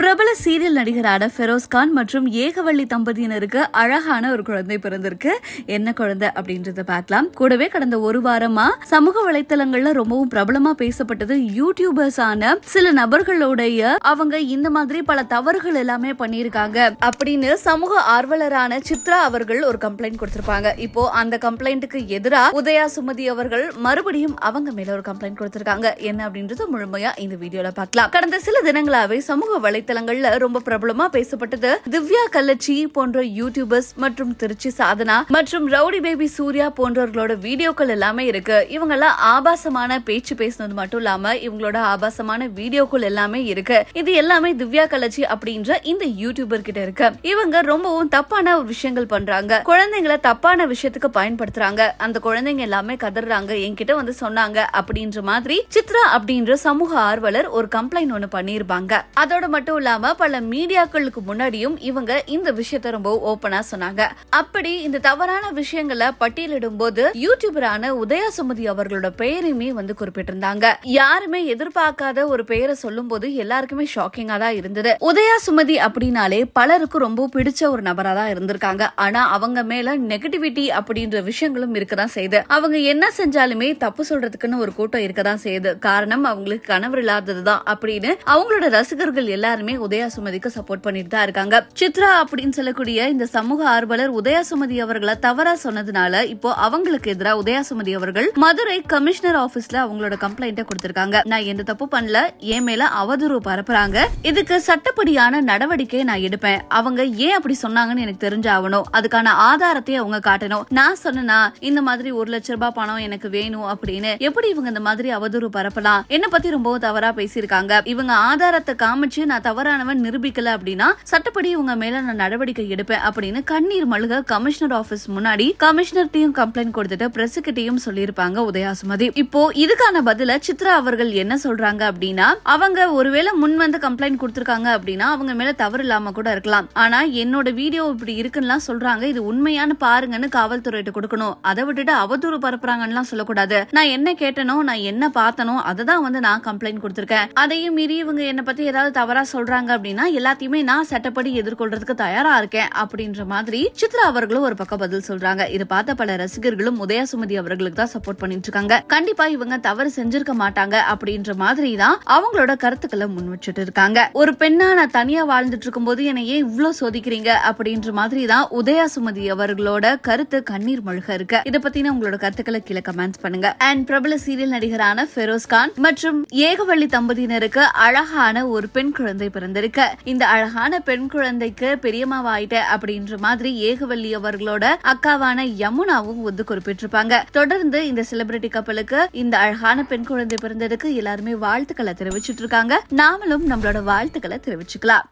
பிரபல சீரியல் நடிகரான ஃபெரோஸ்கான் மற்றும் ஏகவள்ளி தம்பதியினருக்கு அழகான ஒரு குழந்தை பிறந்திருக்கு. என்ன குழந்தை அப்படின்றத பார்க்கலாம். கூடவே கடந்த ஒரு வாரமா சமூக வலைத்தளங்கள்ல ரொம்பவும் பிரபலமா பேசப்பட்டது யூடியூபர்ஸான சில நபர்களுடைய அவங்க இந்த மாதிரி பல தவறுகள் எல்லாமே பண்ணியிருக்காங்க அப்படின்னு சமூக ஆர்வலரான சித்ரா அவர்கள் ஒரு கம்ப்ளைண்ட் கொடுத்திருப்பாங்க. இப்போ அந்த கம்ப்ளைண்ட்டுக்கு எதிராக உதயா சுமதி அவர்கள் மறுபடியும் அவங்க மேல ஒரு கம்ப்ளைண்ட் கொடுத்திருக்காங்க. என்ன அப்படின்றது முழுமையா இந்த வீடியோல பார்க்கலாம். கடந்த சில தினங்களாவே சமூக வலைத்தளங்கள்ல ரொம்ப பிரபலமா பேசப்பட்டது திவ்யா கள்ளச்சி போன்ற யூடியூபர்ஸ் மற்றும் திருச்சி சாதனா மற்றும் ரவுடி பேபி சூர்யா போன்றவர்களோட வீடியோக்கள் எல்லாமே இருக்கு. இவங்க எல்லாம் ஆபாசமான பேச்சு பேசினது மட்டும் இல்லாம இவங்களோட ஆபாசமான வீடியோக்கள் எல்லாமே இருக்கு. இது எல்லாமே திவ்யா கள்ளச்சி அப்படின்ற இந்த யூடியூபர் கிட்ட இருக்கு. இவங்க ரொம்பவும் தப்பான விஷயங்கள் பண்றாங்க. குழந்தைங்களை தப்பான விஷயத்துக்கு பயன்படுத்துறாங்க. அந்த குழந்தைங்க எல்லாமே கதறாங்க, என்கிட்ட வந்து சொன்னாங்க அப்படின்ற மாதிரி சித்ரா அப்படின்ற சமூக ஆர்வலர் ஒரு கம்ப்ளைண்ட் ஒண்ணு பண்ணிருப்பாங்க. அதோட மட்டும் இல்லாம பல மீடியாக்களுக்கு முன்னாடியும் இவங்க இந்த விஷயத்த ரொம்ப ஓபனா சொன்னாங்க. அப்படி இந்த தவறான விஷயங்களை பட்டியலிடும் போது யூடியூபரான உதயா சுமதி அவர்களோட பெயரையுமே வந்து குறிப்பிட்டிருந்தாங்க. யாருமே எதிர்பார்க்காத ஒரு பெயரை சொல்லும் போது எல்லாருக்குமே ஷாக்கிங்கா தான் இருந்தது. உதயா சுமதி அப்படின்னாலே பலருக்கு ரொம்ப பிடிச்ச ஒரு நபரா தான் இருந்திருக்காங்க. ஆனா அவங்க மேல நெகட்டிவிட்டி அப்படின்ற விஷயங்களும் இருக்கதான் செய்யுது. அவங்க என்ன செஞ்சாலுமே தப்பு சொல்றதுக்குன்னு ஒரு கூட்டம் இருக்கதான் செய்யுது. காரணம் அவங்களுக்கு கணவர் இல்லாததுதான் அப்படின்னு அவங்களோட ரசிகர்கள் எல்லாருமே உதயா சுமதிக்கு சப்போர்ட் பண்ணிட்டு தான் இருக்காங்க. சித்ரா அப்படின்னு சொல்லக்கூடிய இந்த சமூக ஆர்வலர் உதயா சுமதி அவர்களை தவறா சொன்னதுனால இப்போ அவங்களுக்கு எதிராக உதயா சுமதி அவர்கள் மதுரை கமிஷனர் ஆபீஸ்ல அவங்களோட கம்ப்ளைண்ட கொடுத்திருக்காங்க. நான் எந்த தப்பு பண்ணல, என் மேல அவதூறு பரப்புறாங்க, இதுக்கு சட்டப்படியான நடவடிக்கை நான் எடுப்பேன். அவங்க ஏன் அப்படி சொன்னாங்கன்னு எனக்கு தெரிஞ்சாகணும், அதுக்கான ஆதாரத்தை அவங்க காட்டணும். நான் சொன்னா இந்த மாதிரி 1 லட்சம் ரூபாய் பணம் எனக்கு வேணும் அப்படின்னு எப்படி இவங்க இந்த மாதிரி அவதூறு பரப்பலாம்? என்ன பத்தி ரொம்பவும் தவறா பேசியிருக்காங்க. இவங்க ஆதாரத்தை காமிச்சு நான் தவறானவன் நிரூபிக்கல அப்படின்னா சட்டப்படி இவங்க மேல நான் நடவடிக்கை எடுப்பேன் அப்படின்னு கண்ணீர் மல்க கமிஷனர் ஆபீஸ் முன்னாடி கமிஷனர்ட்டையும் கம்ப்ளைண்ட் கொடுத்துட்டு பிரஸ் கிட்டையும் சொல்லியிருப்பாங்க உதயா சுமதி. இப்போ இதுக்கான பதில சித்ரா அவர்கள் என்ன சொல்றாங்க அப்படின்னா, அவங்க ஒருவேளை முன் வந்து கம்ப்ளைண்ட் கொடுத்திருக்காங்க அப்படின்னா அவங்க மேல தவறு இல்லாம கூட இருக்கலாம். ஆனா என்னோட வீடியோ இப்படி இருக்குன்னு சொல்றாங்க, இது உண்மையான பாருங்கன்னு காவல்துறையிட்ட கொடுக்கணும். அதை விட்டுட்டு அவதூறு பரப்புறாங்கன்னு சொல்லக்கூடாது. நான் என்ன கேட்டனோ, நான் என்ன பார்த்தனோ அததான் வந்து நான் கம்ப்ளைண்ட் கொடுத்திருக்கேன். அதையும் மீறி இவங்க என்ன பத்தி ஏதாவது தவறா சொல்றாங்க அப்படின்னா எல்லாத்தையுமே நான் சட்டப்படி எதிர்கொள்றதுக்கு தயாரா இருக்கேன் அப்படின்ற மாதிரி சித்ரா அவர்களும் ஒரு பக்கம் பதில் சொல்றாங்க. இதை பார்த்த பல ரசிகர்களும் உதயா சுமதி அவர்களுக்கு தான் சப்போர்ட் பண்ணிட்டு இருக்காங்க. கண்டிப்பா இவங்க தவறு செஞ்சிருக்க மாட்டாங்க அப்படின்ற மாதிரி தான் அவங்களோட கருத்துக்களை முன் வச்சுட்டு இருக்காங்க. ஒரு பெண்ணா நான் தனியா வாழ்ந்துட்டு இருக்கும் போது என்னை ஏன் இவ்வளவு சோதிக்கிறீங்க அப்படின்ற மாதிரி தான் உதயா சுமதி அவர்களோட கருத்து கண்ணீர் மல்க இருக்கு. இதை பத்தின உங்களோட கருத்துக்களை கீழே கமெண்ட்ஸ் பண்ணுங்க. அண்ட் பிரபல சீரியல் நடிகரான ஃபெரோஸ்கான் மற்றும் ஏகவள்ளி தம்பதியினருக்கு அழகான ஒரு பெண் குழந்தை பிறந்திருக்கு. இந்த அழகான பெண் குழந்தைக்கு பெரியம்மாவாயிட்ட அப்படின்ற மாதிரி ஏகவள்ளி அவர்களோட அக்காவான யமுனாவும் வந்து குறிப்பிட்டிருப்பாங்க. தொடர்ந்து இந்த செலிபிரிட்டி கப்பலுக்கு இந்த அழகான பெண் குழந்தை பிறந்ததுக்கு எல்லாருமே வாழ்த்துக்களை தெரிவிச்சிட்டு இருக்காங்க. நாமளும் நம்மளோட வாழ்த்துக்களை தெரிவிச்சுக்கலாம்.